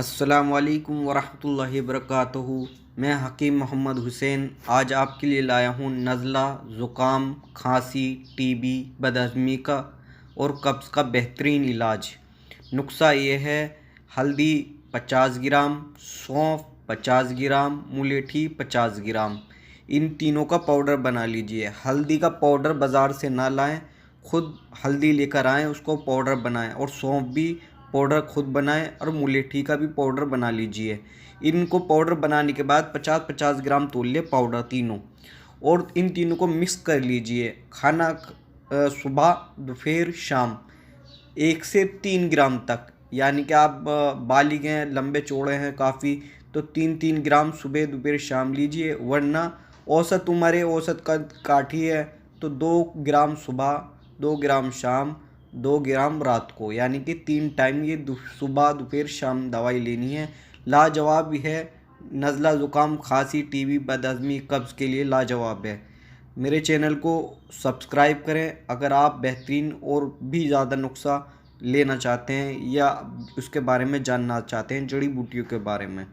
अस्सलामुअलैकुम वरहमतुल्लाहि वबरकातुहू। मैं हकीम मोहम्मद हुसैन आज आपके लिए लाया हूँ नज़ला, ज़ुकाम, खांसी, टीबी, बदहज़मी का और कब्ज़ का बेहतरीन इलाज। नुस्खा ये है: हल्दी 50 ग्राम, सौंफ 50 ग्राम, मुलेठी 50 ग्राम। इन तीनों का पाउडर बना लीजिए। हल्दी का पाउडर बाज़ार से ना लाएं, खुद हल्दी लेकर आएँ, उसको पाउडर बनाएं। और सौंफ भी पाउडर खुद बनाएं और मुलेठी का भी पाउडर बना लीजिए। इनको पाउडर बनाने के बाद 50-50 ग्राम तोल ले पाउडर तीनों, और इन तीनों को मिक्स कर लीजिए। खाना सुबह, दोपहर, शाम 1 से 3 ग्राम तक। यानी कि आप बालिग हैं, लंबे चौड़े हैं काफ़ी, तो 3-3 ग्राम सुबह, दोपहर, शाम लीजिए। वरना औसत उम्र, औसत कद काठी है तो 2 ग्राम सुबह, 2 ग्राम शाम, 2 ग्राम रात को, यानी कि 3 टाइम ये सुबह, दोपहर, शाम दवाई लेनी है। लाजवाब है। नज़ला, ज़ुकाम, खांसी, टीबी, बदहज़मी, कब्ज़ के लिए लाजवाब है। मेरे चैनल को सब्सक्राइब करें अगर आप बेहतरीन और भी ज़्यादा नुस्खा लेना चाहते हैं या उसके बारे में जानना चाहते हैं, जड़ी बूटियों के बारे में।